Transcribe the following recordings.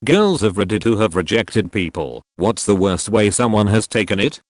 Girls of Reddit who have rejected people, what's the worst way someone has taken it?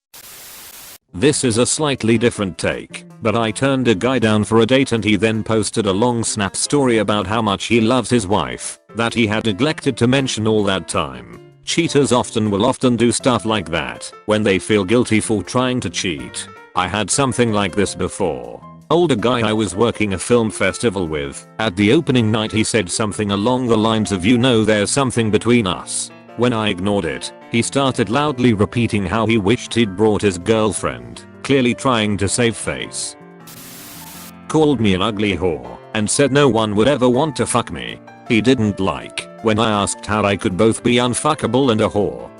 This is a slightly different take, but I turned a guy down for a date and he then posted a long snap story about how much he loves his wife, that he had neglected to mention all that time. Cheaters will do stuff like that when they feel guilty for trying to cheat. I had something like this before. Older guy I was working a film festival with, at the opening night he said something along the lines of, you know, there's something between us. When I ignored it, he started loudly repeating how he wished he'd brought his girlfriend, clearly trying to save face. Called me an ugly whore and said no one would ever want to fuck me. He didn't like when I asked how I could both be unfuckable and a whore.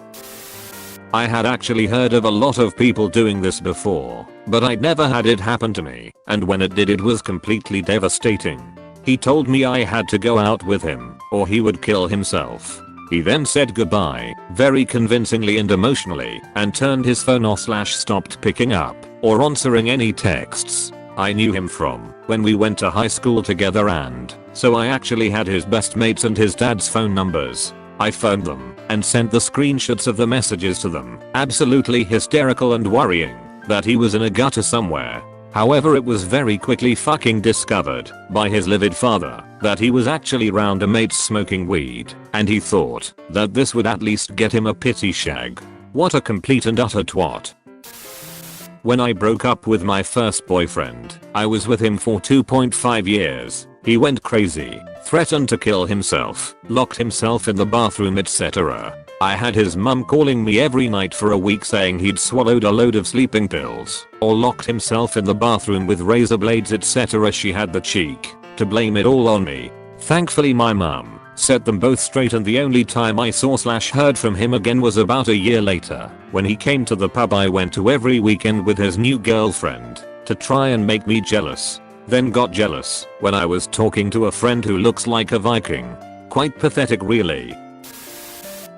I had actually heard of a lot of people doing this before, but I'd never had it happen to me, and when it did it was completely devastating. He told me I had to go out with him or he would kill himself. He then said goodbye, very convincingly and emotionally, and turned his phone off / stopped picking up or answering any texts. I knew him from when we went to high school together, and so I actually had his best mates and his dad's phone numbers. I phoned them and sent the screenshots of the messages to them, absolutely hysterical and worrying that he was in a gutter somewhere. However, it was very quickly fucking discovered by his livid father that he was actually round a mate smoking weed, and he thought that this would at least get him a pity shag. What a complete and utter twat. When I broke up with my first boyfriend, I was with him for 2.5 years. He went crazy, threatened to kill himself, locked himself in the bathroom, etc. I had his mum calling me every night for a week saying he'd swallowed a load of sleeping pills or locked himself in the bathroom with razor blades, etc. She had the cheek to blame it all on me. Thankfully my mum set them both straight, and the only time I saw / heard from him again was about a year later when he came to the pub I went to every weekend with his new girlfriend to try and make me jealous. Then got jealous when I was talking to a friend who looks like a Viking. Quite pathetic really.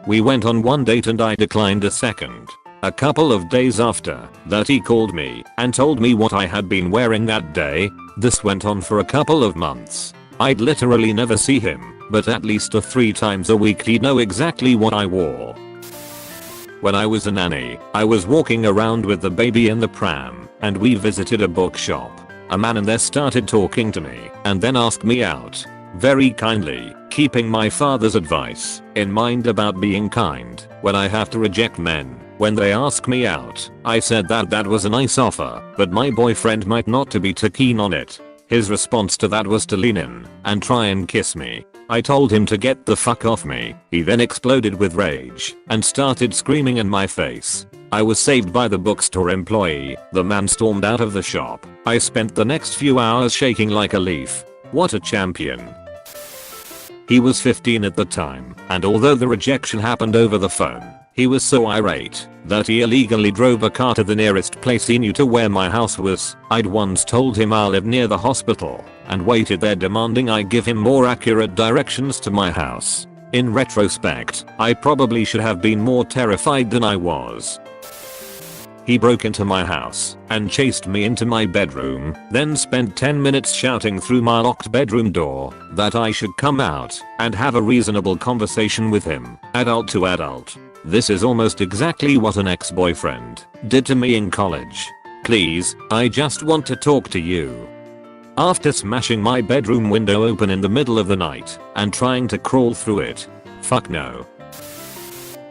We went on one date and I declined a second. A couple of days after that he called me and told me what I had been wearing that day. This went on for a couple of months. I'd literally never see him, but at least 3 times a week he'd know exactly what I wore. When I was a nanny, I was walking around with the baby in the pram and we visited a bookshop. A man in there started talking to me and then asked me out. Very kindly, keeping my father's advice in mind about being kind when I have to reject men when they ask me out. I said that was a nice offer, but my boyfriend might not to be too keen on it. His response to that was to lean in and try and kiss me. I told him to get the fuck off me. He then exploded with rage and started screaming in my face. I was saved by the bookstore employee. The man stormed out of the shop. I spent the next few hours shaking like a leaf. What a champion. He was 15 at the time, and although the rejection happened over the phone, he was so irate that he illegally drove a car to the nearest place he knew to where my house was. I'd once told him I live near the hospital and waited there demanding I give him more accurate directions to my house. In retrospect, I probably should have been more terrified than I was. He broke into my house and chased me into my bedroom, then spent 10 minutes shouting through my locked bedroom door that I should come out and have a reasonable conversation with him, adult to adult. This is almost exactly what an ex-boyfriend did to me in college. Please, I just want to talk to you. After smashing my bedroom window open in the middle of the night and trying to crawl through it. Fuck no.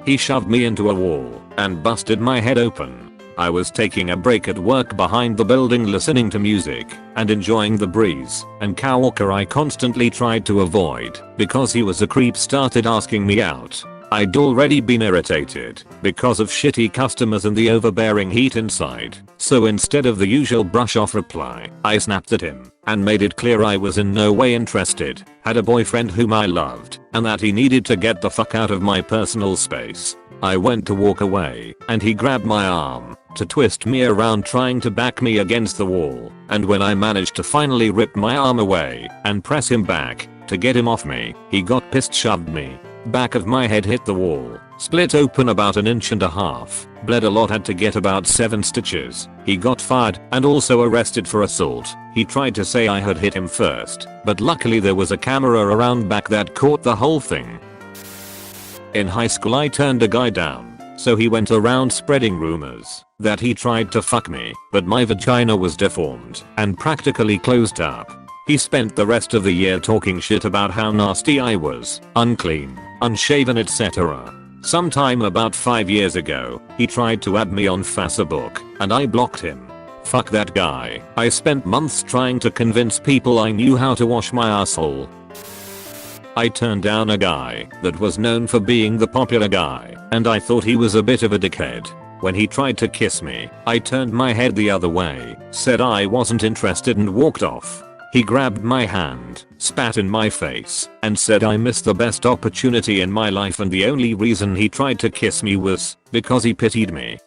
He shoved me into a wall and busted my head open. I was taking a break at work behind the building listening to music and enjoying the breeze, and coworker I constantly tried to avoid because he was a creep started asking me out. I'd already been irritated because of shitty customers and the overbearing heat inside, so instead of the usual brush off reply, I snapped at him and made it clear I was in no way interested, had a boyfriend whom I loved, and that he needed to get the fuck out of my personal space. I went to walk away and he grabbed my arm to twist me around trying to back me against the wall, and when I managed to finally rip my arm away and press him back to get him off me, he got pissed, shoved me. Back of my head hit the wall, split open about 1.5 inches, bled a lot, had to get about 7 stitches. He got fired and also arrested for assault. He tried to say I had hit him first, but luckily there was a camera around back that caught the whole thing. In high school I turned a guy down, so he went around spreading rumors that he tried to fuck me, but my vagina was deformed and practically closed up. He spent the rest of the year talking shit about how nasty I was, unclean, unshaven, etc. Sometime about 5 years ago, he tried to add me on Facebook, and I blocked him. Fuck that guy. I spent months trying to convince people I knew how to wash my asshole. I turned down a guy that was known for being the popular guy, and I thought he was a bit of a dickhead. When he tried to kiss me, I turned my head the other way, said I wasn't interested and walked off. He grabbed my hand, spat in my face, and said I missed the best opportunity in my life and the only reason he tried to kiss me was because he pitied me.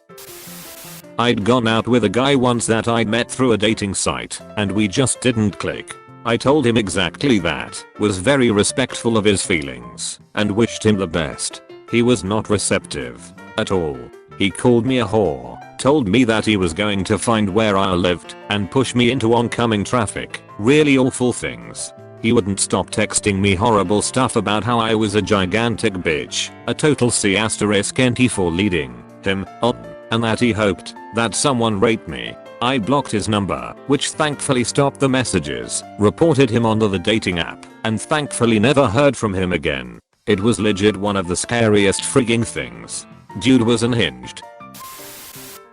I'd gone out with a guy once that I'd met through a dating site, and we just didn't click. I told him exactly that, was very respectful of his feelings, and wished him the best. He was not receptive at all. He called me a whore, told me that he was going to find where I lived, and push me into oncoming traffic. Really awful things. He wouldn't stop texting me horrible stuff about how I was a gigantic bitch, a total C*NT for leading him on, and that he hoped that someone raped me. I blocked his number, which thankfully stopped the messages, reported him onto the dating app, and thankfully never heard from him again. It was legit one of the scariest frigging things. Dude was unhinged.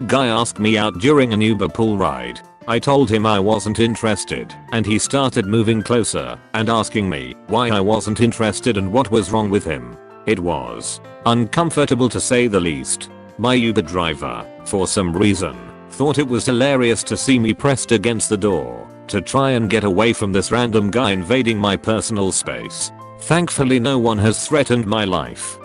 Guy asked me out during an Uber pool ride. I told him I wasn't interested, and he started moving closer and asking me why I wasn't interested and what was wrong with him. It was uncomfortable to say the least. My Uber driver, for some reason, thought it was hilarious to see me pressed against the door to try and get away from this random guy invading my personal space. Thankfully no one has threatened my life.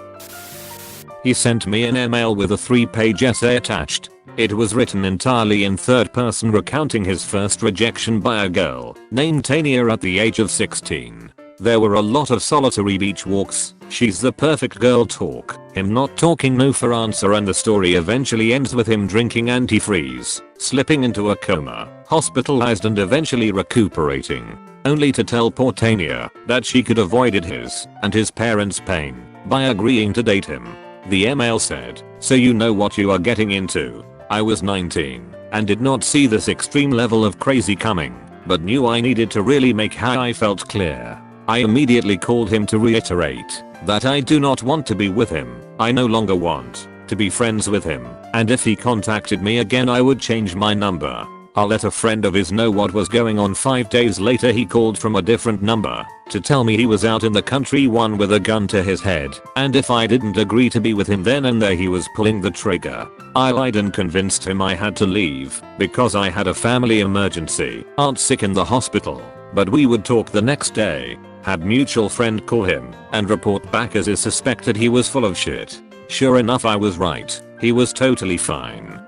He sent me an email with a 3-page essay attached. It was written entirely in third person recounting his first rejection by a girl named Tania at the age of 16. There were a lot of solitary beach walks, she's the perfect girl talk, him not talking no for answer, and the story eventually ends with him drinking antifreeze, slipping into a coma, hospitalized and eventually recuperating, only to tell poor Tania that she could avoided his and his parents' pain by agreeing to date him. The email said, "So you know what you are getting into." I was 19 and did not see this extreme level of crazy coming, but knew I needed to really make how I felt clear. I immediately called him to reiterate that I do not want to be with him. I no longer want to be friends with him, and if he contacted me again I would change my number. I'll let a friend of his know what was going on. 5 days later he called from a different number to tell me he was out in the country, one with a gun to his head, and if I didn't agree to be with him then and there he was pulling the trigger. I lied and convinced him I had to leave because I had a family emergency, aunt sick in the hospital, but we would talk the next day. Had mutual friend call him and report back as is suspected he was full of shit. Sure enough I was right, he was totally fine.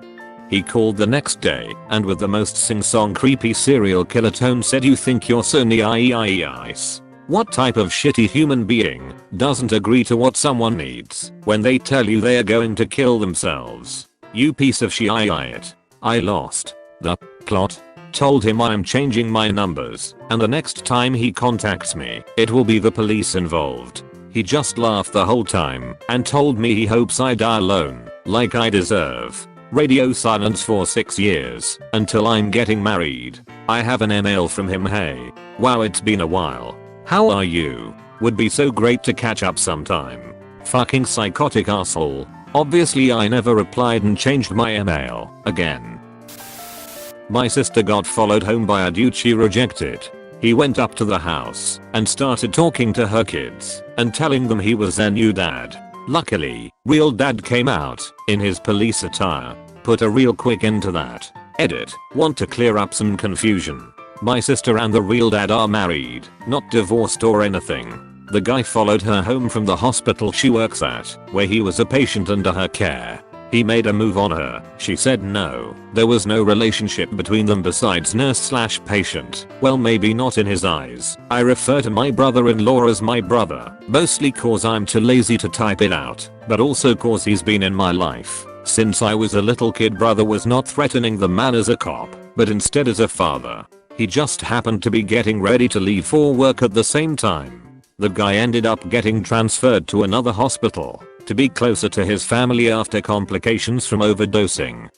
He called the next day and with the most sing-song creepy serial killer tone said, "You think you're so nice? What type of shitty human being doesn't agree to what someone needs when they tell you they are going to kill themselves? You piece of shit." I lost the plot. Told him I'm changing my numbers and the next time he contacts me it will be the police involved. He just laughed the whole time and told me he hopes I die alone like I deserve. Radio silence for 6 years until I'm getting married. I have an email from him. "Hey, wow, it's been a while. How are you? Would be so great to catch up sometime. Fucking psychotic asshole." Obviously I never replied and changed my email again. My sister got followed home by a dude she rejected. He went up to the house and started talking to her kids and telling them he was their new dad. Luckily, real dad came out in his police attire. Put a real quick end to that. Edit. Want to clear up some confusion. My sister and the real dad are married, not divorced or anything. The guy followed her home from the hospital she works at, where he was a patient under her care. He made a move on her. She said no. There was no relationship between them besides nurse/patient. Well, maybe not in his eyes. I refer to my brother-in-law as my brother, mostly cause I'm too lazy to type it out, but also cause he's been in my life since I was a little kid. Brother was not threatening the man as a cop, but instead as a father. He just happened to be getting ready to leave for work at the same time. The guy ended up getting transferred to another hospital to be closer to his family after complications from overdosing.